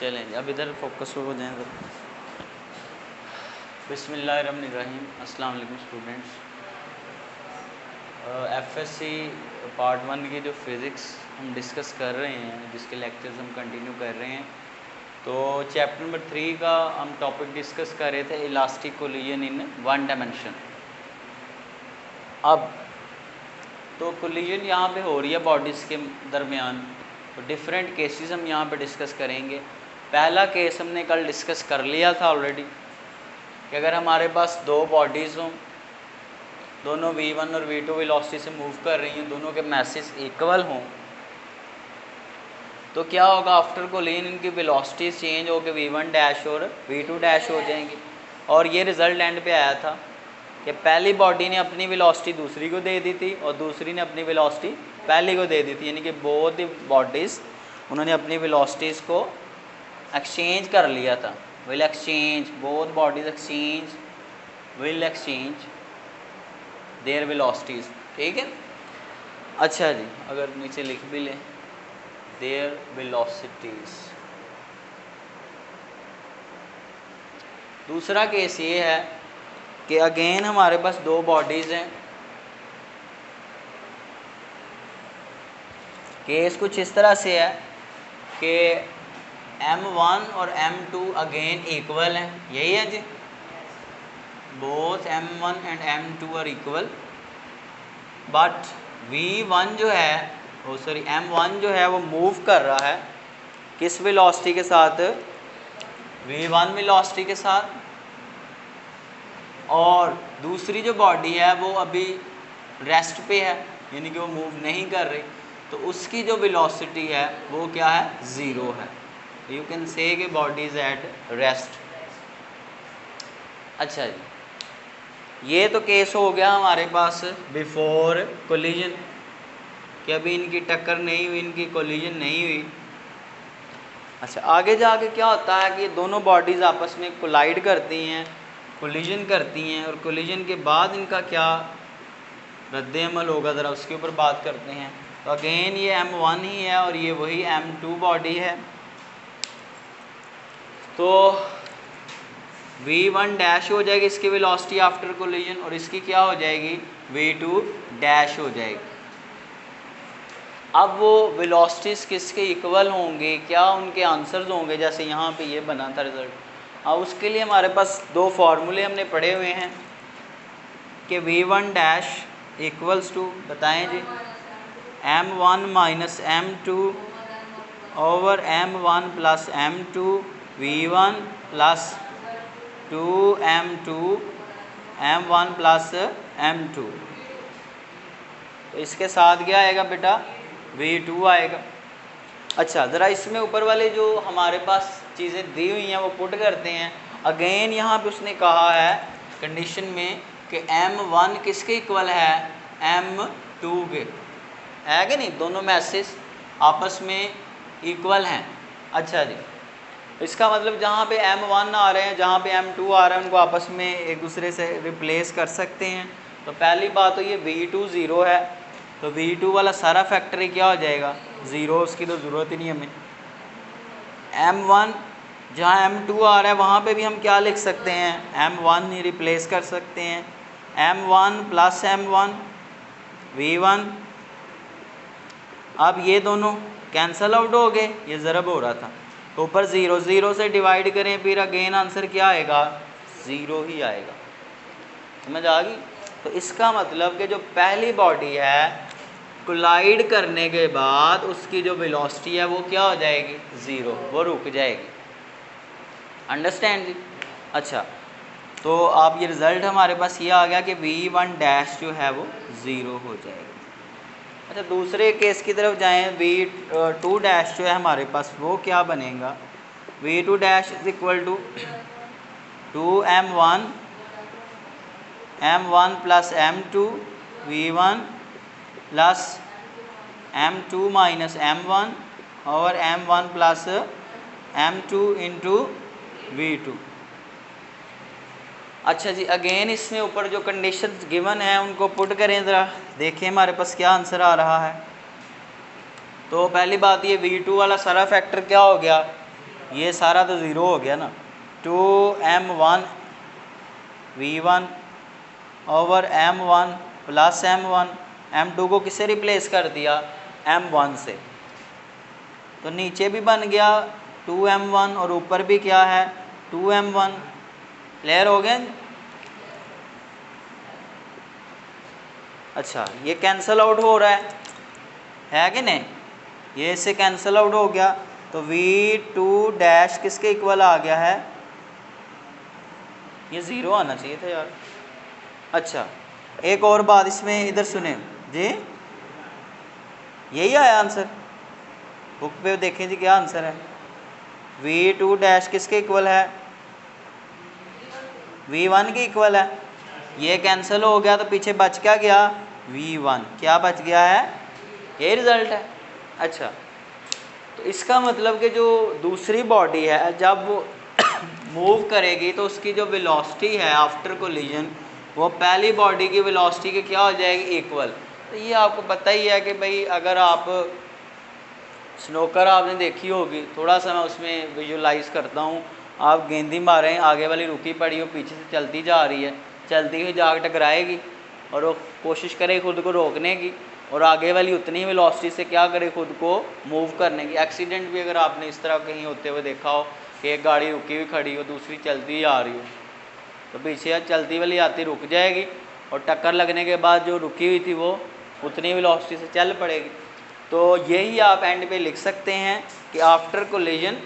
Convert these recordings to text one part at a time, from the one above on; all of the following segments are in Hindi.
चलें जी, अब इधर फोकस हो जाएं तो। बिस्मिल्लाहिर्रहमानिर्रहीम। अस्सलाम वालेकुम स्टूडेंट्स। एफएससी पार्ट 1 की जो फिज़िक्स हम डिस्कस कर रहे हैं, जिसके लेक्चर्स हम कंटिन्यू कर रहे हैं, तो चैप्टर नंबर 3 का हम टॉपिक डिस्कस कर रहे थे elastic collision in one dimension. अब तो कोलिजन यहाँ पे हो रही है बॉडीज़ के दरमियान, तो डिफरेंट केसेस हम यहाँ पे डिस्कस करेंगे। पहला केस हमने कल डिस्कस कर लिया था ऑलरेडी कि अगर हमारे पास दो बॉडीज़ हों, दोनों v1 और v2 वेलोसिटी से मूव कर रही हैं, दोनों के मैसेज इक्वल हों, तो क्या होगा, आफ्टर कोलिजन इनकी वेलोसिटीज चेंज होकर v1 डैश और v2 डैश हो जाएंगी। और ये रिज़ल्ट एंड पे आया था कि पहली बॉडी ने अपनी वेलोसिटी दूसरी को दे दी थी और दूसरी ने अपनी वेलोसिटी पहली को दे दी थी, यानी कि बोथ दी बॉडीज़ उन्होंने अपनी वेलोसिटीज़ को एक्सचेंज कर लिया था। Will exchange, both bodies exchange, will exchange there velocities. ठीक है, अच्छा जी, अगर नीचे लिख भी लें देयर वेलोसिटीज़। दूसरा केस ये है कि अगेन हमारे पास दो बॉडीज़ हैं। केस कुछ इस तरह से है कि m1 और m2 अगेन इक्वल हैं, यही है जी, both m1 and m2 are equal, but v1 जो है m1 जो है वो मूव कर रहा है किस वेलोसिटी के साथ, v1 वेलोसिटी के साथ, और दूसरी जो बॉडी है वो अभी रेस्ट पे है, यानी कि वो मूव नहीं कर रही, तो उसकी जो वेलोसिटी है वो क्या है, ज़ीरो है। यू कैन से कि बॉडी इज एट रेस्ट। अच्छा जी, ये तो केस हो गया हमारे पास बिफोर कोलिजन, कि अभी इनकी टक्कर नहीं हुई, इनकी कोलिजन नहीं हुई। अच्छा, आगे जाके क्या होता है कि दोनों बॉडीज़ आपस में कोलाइड करती हैं, कोलिजन करती हैं, और कोलिजन के बाद इनका क्या रद्द-ए-अमल होगा, ज़रा उसके ऊपर बात करते हैं। तो अगेन ये m1 ही है और ये वही m2 बॉडी है, तो v1 डैश हो जाएगी इसकी वेलोसिटी आफ्टर कोलिजन, और इसकी क्या हो जाएगी, v2 डैश हो जाएगी। अब वो वेलोसिटीज़ किसके इक्वल होंगे, क्या उनके आंसर्स होंगे, जैसे यहाँ पे ये बना था रिज़ल्ट। अब उसके लिए हमारे पास दो फार्मूले हमने पढ़े हुए हैं कि v1 डैश इक्वल्स टू, बताएं जी, m1 minus m2 over m1 plus m2 v1 plus 2m2 m1 plus m2। तो इसके साथ क्या आएगा बेटा, v2 आएगा। अच्छा, ज़रा इसमें ऊपर वाले जो हमारे पास चीज़ें दी हुई हैं वो पुट करते हैं। अगेन यहाँ पे उसने कहा है कंडीशन में कि m1 किसके इक्वल है, m2 के, है कि नहीं, दोनों मैसेज आपस में इक्वल हैं। अच्छा जी, इसका मतलब जहाँ पे m1 आ रहे हैं, जहाँ पे m2 आ रहे हैं, उनको आपस में एक दूसरे से रिप्लेस कर सकते हैं। तो पहली बात तो ये v2 ज़ीरो है, तो v2 वाला सारा फैक्टर क्या हो जाएगा, ज़ीरो, उसकी तो ज़रूरत ही नहीं हमें। m1 जहाँ m2 आ रहा है वहाँ पे भी हम क्या लिख सकते हैं, m1 ही रिप्लेस कर सकते हैं, m1 प्लस m1 v1। अब ये दोनों कैंसल आउट हो गए, ये ज़रब हो रहा था, तो ऊपर ज़ीरो, ज़ीरो से डिवाइड करें, फिर अगेन आंसर क्या आएगा, ज़ीरो ही आएगा। समझ आ गई। तो इसका मतलब कि जो पहली बॉडी है कोलाइड करने के बाद उसकी जो वेलोसिटी है वो क्या हो जाएगी, ज़ीरो, वो रुक जाएगी। अंडरस्टैंड जी। अच्छा, तो आप ये रिज़ल्ट हमारे पास ये आ गया कि v1 डैश जो है वो ज़ीरो हो जाएगा। अच्छा, दूसरे केस की तरफ जाएं, v2 डैश जो है हमारे पास वो क्या बनेगा, v2 dash is equal to 2m1 plus m2 v1 plus m2 minus m1 और m1 plus m2 into v2। अच्छा जी, अगेन इसमें ऊपर जो कंडीशंस गिवन है उनको पुट करें, ज़रा देखें हमारे पास क्या आंसर आ रहा है। तो पहली बात ये v2 वाला सारा फैक्टर क्या हो गया, ये सारा तो ज़ीरो हो गया ना। 2m1 v1 over m1 plus m1, m2 को किससे रिप्लेस कर दिया, m1 से, तो नीचे भी बन गया 2m1 और ऊपर भी क्या है 2m1। क्लियर हो गया। अच्छा, ये कैंसल आउट हो रहा है कि नहीं, ये इससे कैंसल आउट हो गया, तो v2 डैश किसके इक्वल आ गया है, ये ज़ीरो आना चाहिए था यार। अच्छा, एक और बात इसमें इधर सुने जी, यही आया आंसर, बुक पे देखें जी क्या आंसर है। v2 डैश किसके इक्वल है, v1 के इक्वल है, ये कैंसिल हो गया तो पीछे बच क्या गया v1, क्या बच गया है, ये रिज़ल्ट है। अच्छा, तो इसका मतलब कि जो दूसरी बॉडी है जब वो मूव करेगी तो उसकी जो वेलोसिटी है आफ्टर कोलिजन वो पहली बॉडी की वेलोसिटी के क्या हो जाएगी, इक्वल। तो ये आपको पता ही है कि भाई अगर आप स्नोकर आपने देखी होगी, थोड़ा सा मैं उसमें विजुलाइज करता हूँ, आप गेंदी मारें, आगे वाली रुकी पड़ी हो, पीछे से चलती जा रही है, चलती हुई जाग टकराएगी और वो कोशिश करे खुद को रोकने की, और आगे वाली उतनी ही वेलोसिटी से क्या करे, खुद को मूव करने की। एक्सीडेंट भी अगर आपने इस तरह कहीं होते हुए देखा हो कि एक गाड़ी रुकी हुई खड़ी हो, दूसरी चलती ही आ रही हो, तो पीछे चलती वाली आती रुक जाएगी और टक्कर लगने के बाद जो रुकी हुई थी वो उतनी वेलोसिटी से चल पड़ेगी। तो यही आप एंड पे लिख सकते हैं कि after collision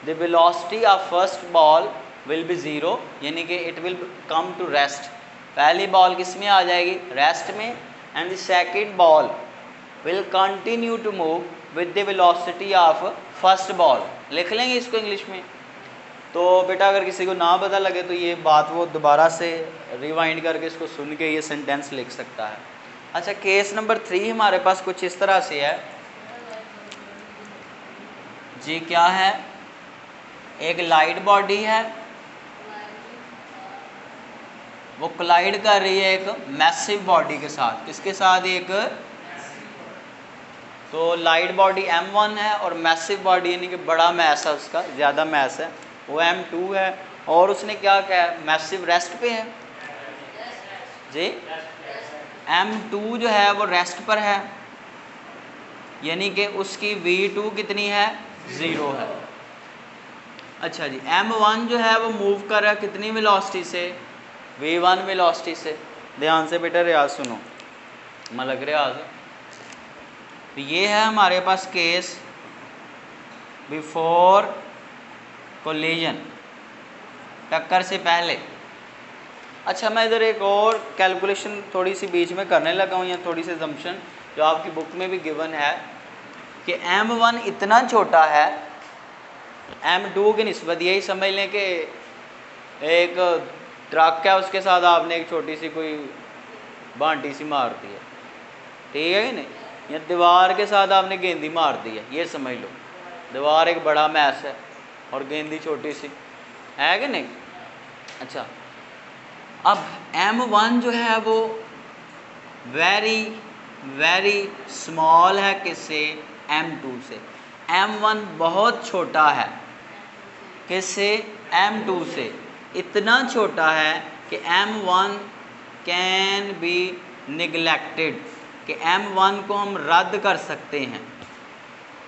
the velocity of first ball will be zero, यानी कि it will come to rest, पहली बॉल किस में आ जाएगी, रेस्ट में, and the second ball will continue to move with the velocity of first ball. लिख लेंगे इसको इंग्लिश में। तो बेटा अगर किसी को ना पता लगे तो ये बात वो दोबारा से रिवाइंड करके इसको सुन के ये सेंटेंस लिख सकता है। अच्छा, केस नंबर 3 हमारे पास कुछ इस तरह से है जी, क्या है, एक लाइट बॉडी है, वो कोलाइड कर रही है एक मैसिव बॉडी के साथ, किसके साथ, एक, तो लाइट बॉडी m1 है और मैसिव बॉडी यानी कि बड़ा मैस है, उसका ज़्यादा मैस है, वो m2 है, और उसने क्या किया, मैसिव रेस्ट पे है जी, m2 जो है वो रेस्ट पर है, यानी कि उसकी v2 कितनी है, 0 है। अच्छा जी, m1 जो है वो मूव कर रहा है कितनी वेलोसिटी से, v1 वेलोसिटी से। ध्यान से बेटा रियाज सुनो, मलक रियाज। तो ये है हमारे पास केस बिफोर कोलिजन, टक्कर से पहले। अच्छा, मैं इधर एक और कैलकुलेशन थोड़ी सी बीच में करने लगा हूँ, या थोड़ी सी जम्पशन जो आपकी बुक में भी गिवन है कि m1 इतना छोटा है m2 की निस्बत, यही समझ लें कि एक ट्रक है, उसके साथ आपने एक छोटी सी कोई बांटी सी मार दी है, ठीक है कि नहीं, या दीवार के साथ आपने गेंदी मार दी है, ये समझ लो, दीवार एक बड़ा मैस है और गेंदी छोटी सी है कि नहीं। अच्छा, अब m1 जो है वो वेरी वेरी स्मॉल है, किससे, m2 से। m1 बहुत छोटा है, किससे, m2 से, इतना छोटा है कि m1 कैन बी निगलेक्टेड, कि m1 को हम रद्द कर सकते हैं,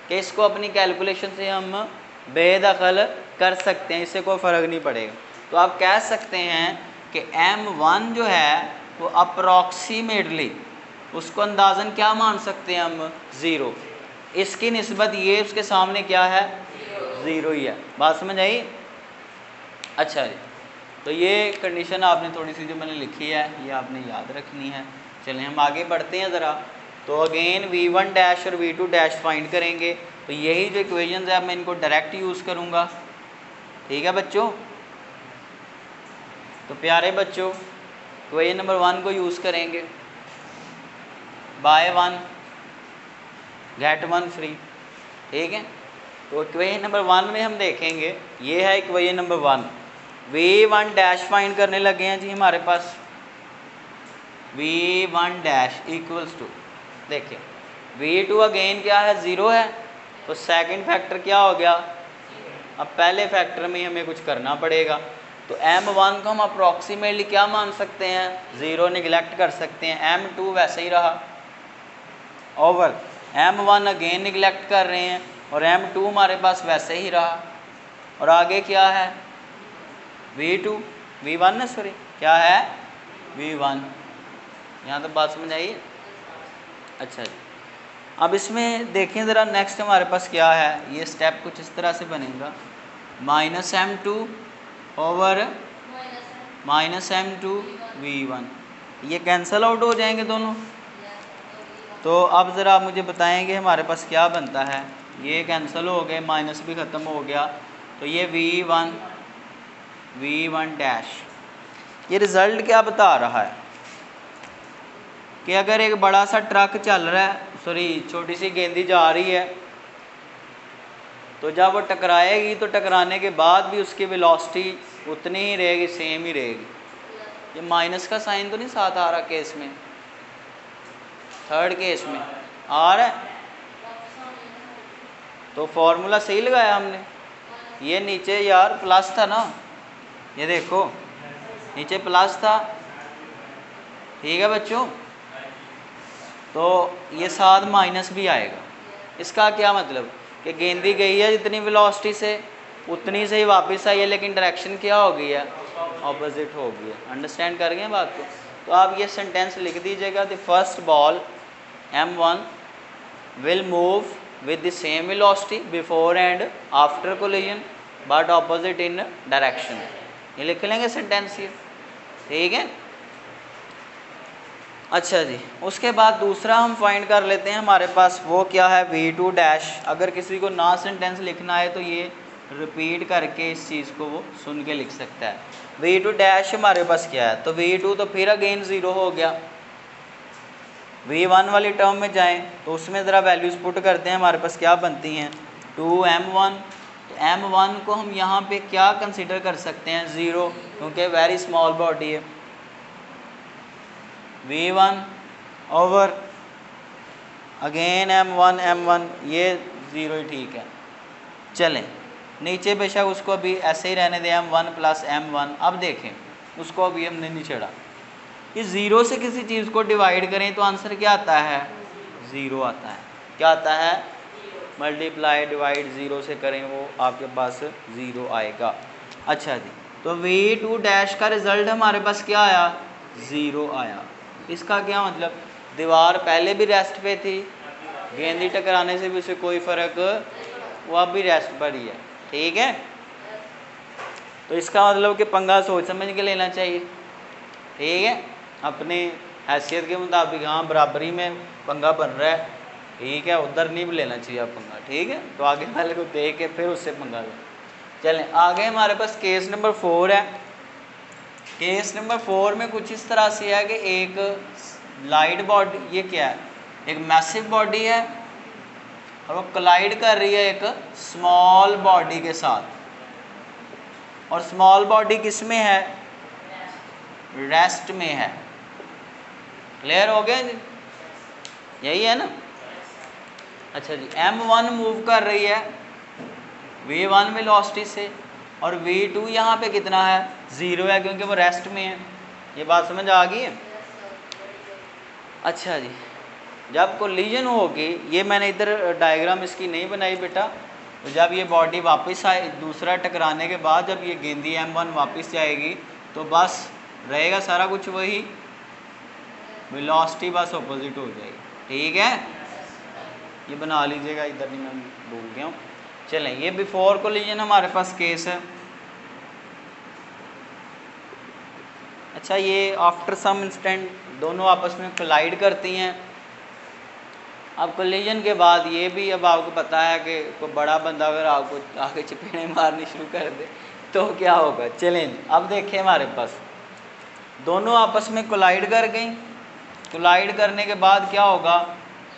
कि इसको अपनी कैलकुलेशन से हम बेदखल कर सकते हैं, इससे कोई फ़र्क नहीं पड़ेगा। तो आप कह सकते हैं कि m1 जो है वो अप्रॉक्सीमेटली, उसको अंदाज़न क्या मान सकते हैं हम, 0, इसकी निस्बत ये उसके सामने क्या है, 0 ही है। बात समझ आई। अच्छा जी, तो ये कंडीशन आपने थोड़ी सी जो मैंने लिखी है ये आपने याद रखनी है। चलें हम आगे बढ़ते हैं ज़रा। तो अगेन v1 डैश और v2 डैश फाइंड करेंगे। तो यही जो इक्वेशंस है मैं इनको डायरेक्ट यूज़ करूँगा, ठीक है बच्चों। तो प्यारे बच्चों, इक्वेशन नंबर 1 को यूज़ करेंगे, बाय 1 गेट 1 फ्री, ठीक है। तो इक्वेशन नंबर 1 में हम देखेंगे, ये है equation number 1, v1 dash find करने लगे हैं जी हमारे पास। v1 डैश इक्वल्स टू, देखिए v2 अगेन क्या है, 0 है, तो सेकंड फैक्टर क्या हो गया, अब पहले फैक्टर में हमें कुछ करना पड़ेगा। तो m1 को हम अप्रॉक्सीमेटली क्या मान सकते हैं, 0 निगलेक्ट कर सकते हैं, m2 वैसे ही रहा ओवर m1 अगेन निगलेक्ट कर रहे हैं और m2 हमारे पास वैसे ही रहा। और आगे क्या है, v1 सॉरी क्या है v1। यहाँ तो बात समझ आई। अच्छा जी, अब इसमें देखें ज़रा नेक्स्ट हमारे पास क्या है, ये स्टेप कुछ इस तरह से बनेगा, -m2 ओवर -m2 v1, ये कैंसल आउट हो जाएंगे दोनों। तो अब ज़रा आप मुझे बताएंगे हमारे पास क्या बनता है, ये कैंसिल हो गए, माइनस भी ख़त्म हो गया, तो ये v1 डैश, ये रिज़ल्ट क्या बता रहा है कि अगर एक बड़ा सा ट्रक चल रहा है, सॉरी छोटी सी गेंदी जा रही है, तो जब वो टकराएगी तो टकराने के बाद भी उसकी वेलोसिटी उतनी ही रहेगी, सेम ही रहेगी। ये माइनस का साइन तो नहीं साथ आ रहा केस में, थर्ड केस में आ रहा है, तो फॉर्मूला सही लगाया हमने। ये नीचे यार प्लस था ना, ये देखो नीचे प्लस था, ठीक है बच्चों, तो ये साथ माइनस भी आएगा। इसका क्या मतलब कि गेंदी गई है जितनी वेलोसिटी से उतनी से ही वापस आई है, लेकिन डायरेक्शन क्या हो गई है, ऑपोजिट हो गई है। अंडरस्टैंड कर गए बात को। तो आप ये सेंटेंस लिख दीजिएगा, the first ball m1 will move with the same velocity before and after collision but opposite in direction। ये लिख लेंगे सेंटेंस ये, ठीक है। अच्छा जी, उसके बाद दूसरा हम फाइंड कर लेते हैं, हमारे पास वो क्या है, v2 डैश। अगर किसी को ना सेंटेंस लिखना है तो ये रिपीट करके इस चीज़ को वो सुन के लिख सकता है। v2 डैश हमारे पास क्या है, तो v2 तो फिर अगेन 0 हो गया। v1 वाली टर्म में जाएं तो उसमें ज़रा वैल्यूज़ पुट करते हैं, हमारे पास क्या बनती हैं, 2m1। तो m1 को हम यहाँ पे क्या कंसिडर कर सकते हैं, 0, क्योंकि वेरी स्मॉल बॉडी है। v1 ओवर अगेन m1 ये 0 ही ठीक है। चलें नीचे बेशक उसको अभी ऐसे ही रहने दें, m1 प्लस m1। अब देखें उसको अभी हमने नहीं छेड़ा, कि 0 से किसी चीज़ को डिवाइड करें तो आंसर क्या आता है, 0 आता है। क्या आता है, मल्टीप्लाई डिवाइड 0 से करें वो आपके पास 0 आएगा। अच्छा जी, तो v2 डैश का रिज़ल्ट हमारे पास क्या आया, 0 आया। इसका क्या मतलब, दीवार पहले भी रेस्ट पे थी, गेंदी टकराने से भी उसे कोई फ़र्क, वो अब भी रेस्ट पर ही है, ठीक है। तो इसका मतलब कि पंगा सोच समझ के लेना चाहिए, ठीक है, अपनी हैसियत के मुताबिक। हाँ बराबरी में पंगा बन रहा है, ठीक है, उधर नहीं भी लेना चाहिए आप पंगा, ठीक है। तो आगे वाले को देख के फिर उससे पंगा लें। चलें आगे हमारे पास केस नंबर 4 है। केस नंबर 4 में कुछ इस तरह से है कि एक लाइट बॉडी, ये क्या है, एक मैसिव बॉडी है और वो कोलाइड कर रही है एक स्मॉल बॉडी के साथ, और स्मॉल बॉडी किस में है, रेस्ट में है। क्लियर हो गया जी, यही है ना। अच्छा जी, m1 मूव कर रही है v1 वेलोसिटी से, और v2 यहाँ पे कितना है, 0 है, क्योंकि वो रेस्ट में है। ये बात समझ आ गई है। अच्छा जी, जब कोलिजन होगी, ये मैंने इधर डायग्राम इसकी नहीं बनाई बेटा, तो जब ये बॉडी वापस आए दूसरा टकराने के बाद, जब ये गेंदी m1 वापस जाएगी तो बस रहेगा सारा कुछ वही, वेलोसिटी बस अपोजिट हो जाएगी, ठीक है। ये बना लीजिएगा, इधर नहीं, मैं भूल गया हूँ। चलें, ये बिफोर कोलिजन हमारे पास केस है। अच्छा, ये आफ्टर सम इंस्टेंट दोनों आपस में कोलाइड करती हैं। अब कोलिजन के बाद ये भी, अब आपको पता है कि कोई बड़ा बंदा अगर आपको आगे चपेड़े मारनी शुरू कर दे तो क्या होगा। चलें अब देखें, हमारे पास दोनों आपस में कोलाइड कर गई। कोलाइड करने के बाद क्या होगा,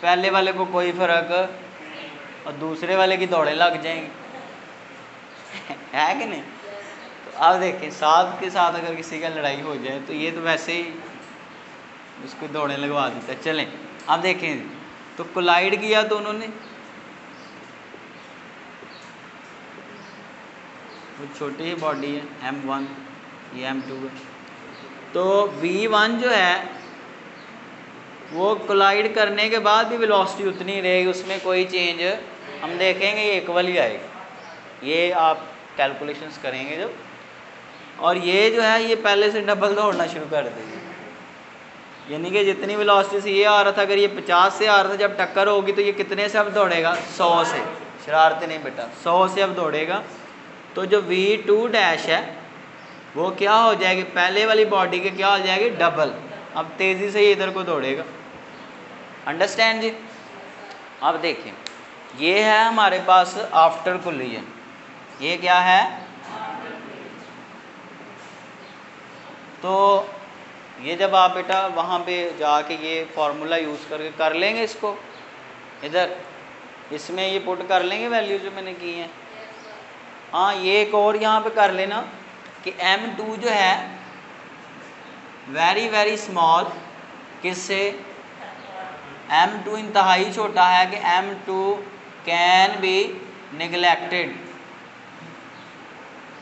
पहले वाले को कोई फ़र्क और दूसरे वाले की दौड़ें लग जाएंगी है कि नहीं। तो अब देखें, साथ के साथ अगर किसी का लड़ाई हो जाए तो ये तो वैसे ही उसको दौड़ें लगवा देता है। चलें अब देखें, तो कोलाइड किया दोनों ने, वो छोटी ही बॉडी है m1, ये m2 है। तो v1 जो है वो कोलाइड करने के बाद भी वेलोसिटी उतनी रहेगी, उसमें कोई चेंज हम देखेंगे ये इक्वल ही आएगा। ये आप कैलकुलेशंस करेंगे जब, और ये जो है ये पहले से डबल दौड़ना शुरू कर देगी, यानी कि जितनी वेलोसिटी से ये आ रहा था, अगर ये 50 से आ रहा था, जब टक्कर होगी तो ये कितने से अब दौड़ेगा? 100 से। शरारते नहीं बेटा, 100 से अब दौड़ेगा। तो जो v2 डैश है वो क्या हो जाएगी? पहले वाली बॉडी के क्या हो जाएगी? डबल। अब तेज़ी से ये इधर को दौड़ेगा। अंडरस्टैंड जी? अब देखिए ये है हमारे पास आफ्टर कोलिजन, ये क्या है? तो ये जब आप बेटा वहाँ पे जाके ये फार्मूला यूज़ करके कर लेंगे इसको, इधर इसमें ये पुट कर लेंगे वैल्यू जो मैंने की है। हाँ, ये एक और यहाँ पे कर लेना कि m2 जो है वेरी वेरी स्मॉल, किससे? m2 इंतहाई छोटा है कि m2 कैन बी निगलेक्टेड।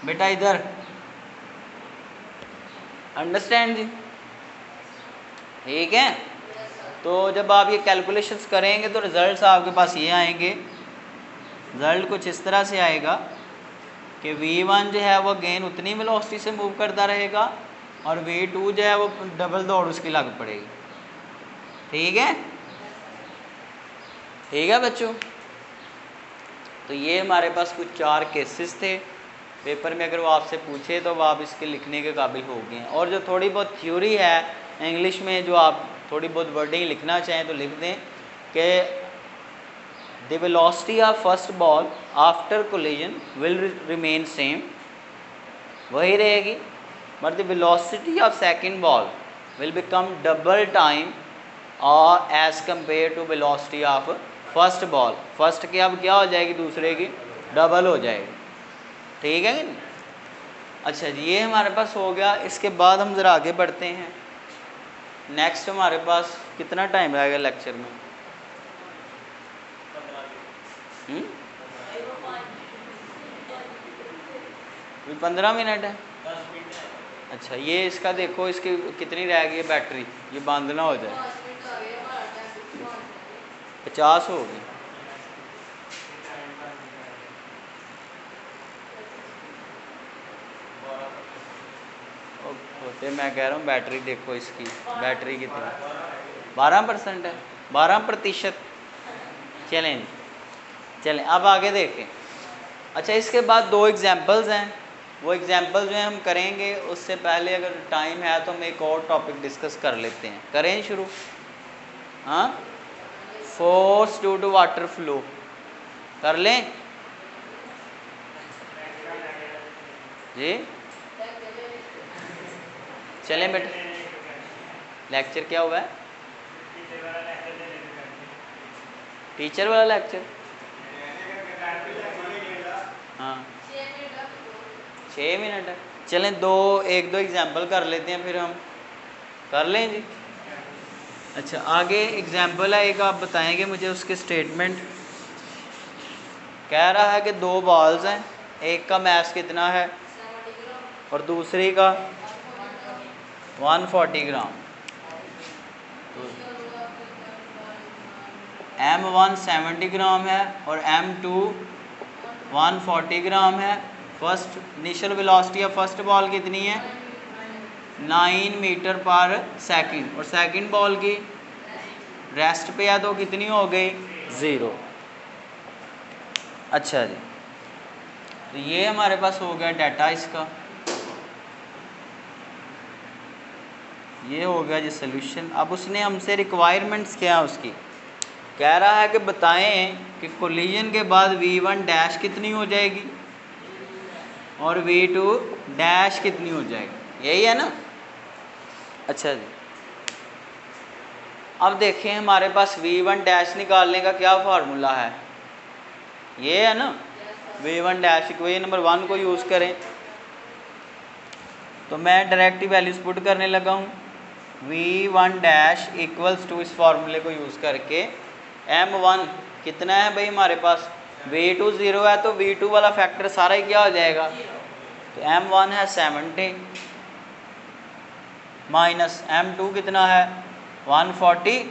बेटा इधर अंडरस्टैंड जी? ठीक है। तो जब आप ये कैलकुलेशंस करेंगे तो रिजल्ट्स आपके पास ये आएंगे। रिजल्ट कुछ इस तरह से आएगा कि v1 जो है वो गेन उतनी वेलोसिटी से मूव करता रहेगा और v2 जो है वो डबल दौड़ उसकी लग पड़ेगी। ठीक है? ठीक है बच्चों? तो ये हमारे पास कुछ 4 केसेस थे। पेपर में अगर वो आपसे पूछे तो वो आप इसके लिखने के काबिल हो गए हैं। और जो थोड़ी बहुत थ्योरी है इंग्लिश में, जो आप थोड़ी बहुत वर्डिंग लिखना चाहें तो लिख दें कि the velocity of first ball after collision will remain same, वही रहेगी, but the velocity of second ball will become double time और as compare to velocity of first ball. First की अब क्या हो जाएगी? दूसरे की डबल हो जाएगी। ठीक है कि नहीं? अच्छा जी, ये हमारे पास हो गया। इसके बाद हम ज़रा आगे बढ़ते हैं। नेक्स्ट हमारे पास कितना टाइम रहेगा लेक्चर में? 15 मिनट है। अच्छा, ये इसका देखो, इसकी कितनी रहेगी बैटरी, ये बंद ना हो जाए। 50 होगी। होते मैं कह रहा हूँ बैटरी देखो, इसकी बैटरी कितनी? 12% है, 12%। चलें चलें अब आगे देखें। अच्छा, इसके बाद 2 एग्जांपल्स हैं। वो एग्जांपल जो है हम करेंगे, उससे पहले अगर टाइम है तो हम एक और टॉपिक डिस्कस कर लेते हैं। करें शुरू? हाँ, force due to water flow कर लें जी? चलें बेटा। लेक्चर क्या हुआ है? टीचर वाला लेक्चर? हाँ, 6 मिनट है। चलें 1-2 एग्जाम्पल कर लेते हैं, फिर हम कर लें जी। अच्छा, आगे एग्जाम्पल है एक, आप बताएंगे मुझे उसके स्टेटमेंट। कह रहा है कि 2 बॉल्स हैं, एक का मास कितना है और दूसरी का 140 ग्राम। तो m1 70 ग्राम है और m2 140 ग्राम है। First initial velocity of first ball कितनी है? 9 मीटर पर सेकंड, और सेकंड बॉल की रेस्ट पे है तो कितनी हो गई? 0। अच्छा जी, तो ये हमारे पास हो गया डाटा इसका, ये हो गया जी सोल्यूशन। अब उसने हमसे रिक्वायरमेंट्स क्या है उसकी, कह रहा है कि बताएं कि कोलिजन के बाद v1 डैश कितनी हो जाएगी और v2 डैश कितनी हो जाएगी, यही है ना? अच्छा जी, अब देखें हमारे पास v1 डैश निकालने का क्या फार्मूला है, ये है ना? v1 डैश इक्वेशन नंबर 1 को यूज़ करें तो मैं डायरेक्ट वैल्यूज पुट करने लगा हूँ। v1 डैश इक्वल्स टू, इस फार्मूले को यूज़ करके m1 कितना है भाई हमारे पास? v2 0 है तो v2 वाला फैक्टर सारा ही क्या हो जाएगा? तो m1 है 70 माइनस m2 कितना है 140,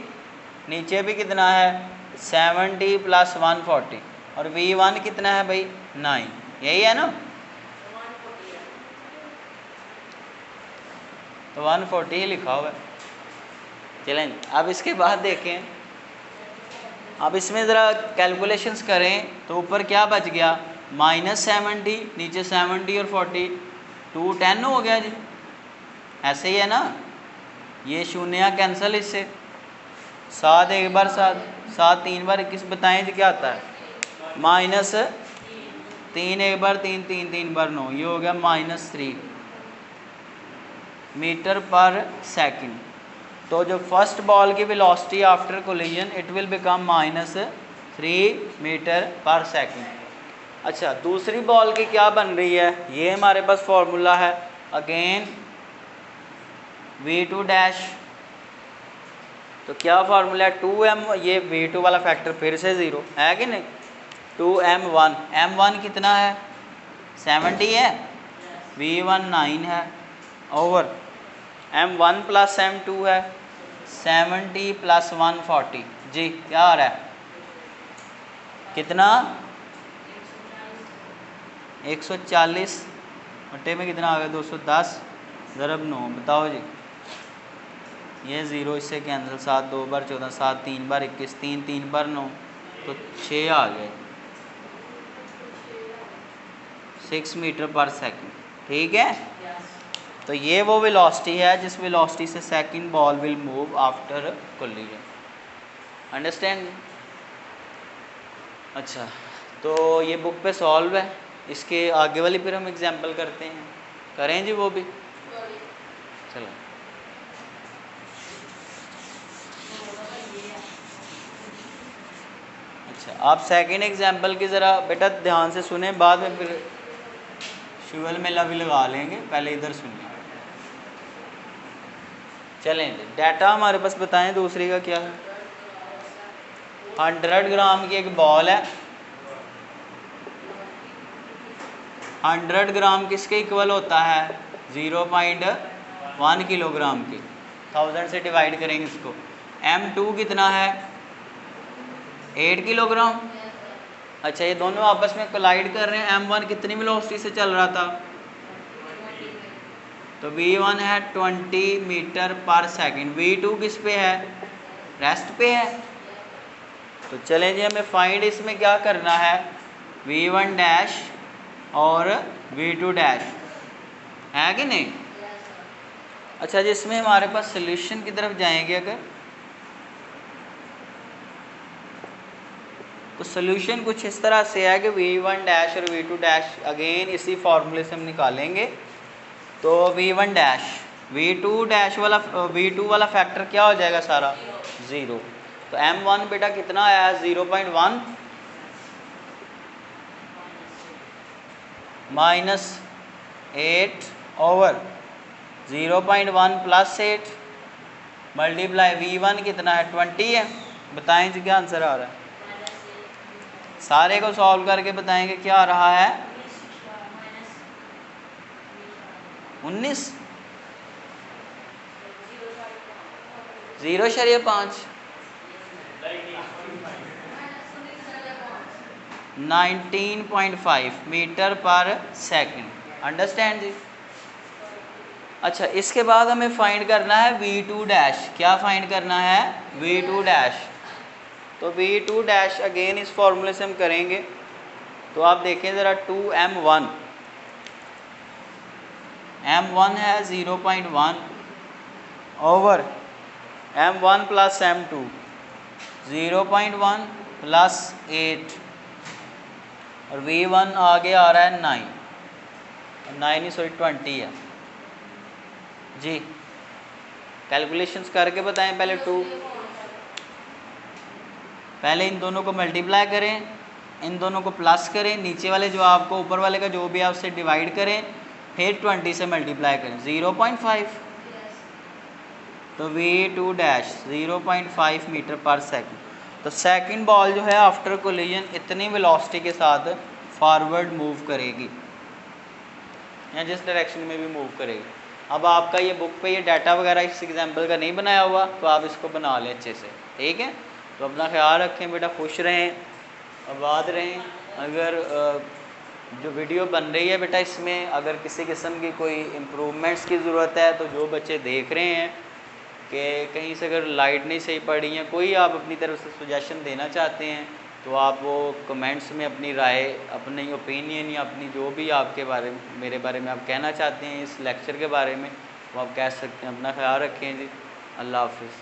नीचे भी कितना है 70 प्लस 140 और v1 कितना है भाई 9, यही है ना। तो 140 ही लिखा हुआ है। चलें अब इसके बाद देखें, अब इसमें ज़रा कैलकुलेशंस करें तो ऊपर क्या बच गया -70, नीचे 70 और 40, 210 हो गया जी, ऐसे ही है ना। ये शून्य कैंसिल इससे, 7 एक बार 7, 7 3 बार 21 बताएं जी क्या आता है -3 एक बार 3, 3 3 बार 9, ये हो गया -3 मीटर पर सेकंड। तो जो फर्स्ट बॉल की velocity after collision it will become -3 meter पर सेकंड। अच्छा दूसरी बॉल की क्या बन रही है, ये हमारे पास फॉर्मूला है अगेन v2 डैश। तो क्या फार्मूला है 2m, ये v2 वाला फैक्टर फिर से 0 है कि नहीं, 2m1, m1 कितना है 70 है, v1 9 है, ओवर m1 प्लस m2 है 70 प्लस 140 जी, क्या आ रहा है कितना 140 बटे में कितना आ गया 210 ज़रब 9, बताओ जी। ये 0 इससे कैंसिल, 7 2 बार 14, 7 3 बार 21, 3 3 बार 9, तो 6 आ गए, 6 मीटर पर सेकंड, ठीक है। तो ये वो वेलोसिटी है जिस वेलोसिटी से second ball will move after collision, understand. अच्छा तो ये बुक पे सॉल्व है, इसके आगे वाली फिर हम एग्जांपल करते हैं, करें जी वो भी, चलो। अच्छा आप सेकंड एग्जांपल की ज़रा बेटा ध्यान से सुने, बाद में फिर शुगल मेला भी लगा लेंगे, पहले इधर सुनिए। चलें डाटा हमारे पास बताएं दूसरी का क्या है। 100 ग्राम की एक बॉल है, 100 ग्राम किसके इक्वल होता है 0.1 किलोग्राम की, 1000 से डिवाइड करेंगे इसको। m2 कितना है 8 किलोग्राम। अच्छा ये दोनों आपस में कोलाइड कर रहे हैं, m1 कितनी वेलोसिटी से चल रहा था, तो v1 है 20 मीटर पर सेकंड, v2 किस पे है रेस्ट पे है। तो चलें जी हमें फाइंड इसमें क्या करना है v1 डैश और v2 डैश, है कि नहीं। अच्छा जिसमें हमारे पास सोल्यूशन की तरफ जाएंगे अगर, तो सोल्यूशन कुछ इस तरह से है कि v1 डैश और v2 डैश अगेन इसी फॉर्मूले से हम निकालेंगे। तो v1 डैश v2 डैश वाला v2 वाला फैक्टर क्या हो जाएगा सारा 0, तो m1 बेटा कितना आया है 0.1 minus 8 over 0.1 plus 8 multiply v1 कितना है 20 है, बताएं जी क्या आंसर आ रहा है, सारे को सॉल्व करके बताएंगे क्या आ रहा है 19 0.5 19.5 मीटर पर सेकंड, अंडरस्टैंड जी। अच्छा इसके बाद हमें फाइंड करना है v2 डैश, क्या फाइंड करना है v2 डैश। तो v2 डैश अगेन इस फॉर्मूले से हम करेंगे। तो आप देखें ज़रा 2m1, m1 है 0.1 over m1 plus m2 0.1 plus 8 और v1 आगे आ रहा है 9 ही सॉरी 20 है जी। कैलकुलेशंस करके बताएं, पहले इन दोनों को मल्टीप्लाई करें, इन दोनों को प्लस करें, नीचे वाले जो आपको ऊपर वाले का जो भी है उससे डिवाइड करें, फिर 20 से मल्टीप्लाई करें 0.5, तो v2 डैश 0.5 मीटर पर सेकंड। तो सेकंड बॉल जो है आफ्टर कोलिजन इतनी वेलोसिटी के साथ फॉरवर्ड मूव करेगी। या जिस डायरेक्शन में भी मूव करेगी। अब आपका ये बुक पे ये डाटा वगैरह इस एग्जांपल का नहीं बनाया हुआ तो आप इसको बना लें अच्छे से, ठीक है। तो अपना ख्याल रखें बेटा, खुश रहें, आबाद रहें। अगर जो वीडियो बन रही है बेटा, इसमें अगर किसी किस्म की कोई इम्प्रूवमेंट्स की ज़रूरत है तो जो बच्चे देख रहे हैं कि कहीं से अगर लाइट नहीं सही पड़ रही है, कोई आप अपनी तरफ से सजेशन देना चाहते हैं तो आप वो कमेंट्स में अपनी राय, अपनी ओपिनियन या अपनी जो भी आपके बारे में, मेरे बारे में आप कहना चाहते हैं इस लेक्चर के बारे में, वो आप कह सकते हैं। अपना ख्याल रखें जी। अल्लाह हाफिज़।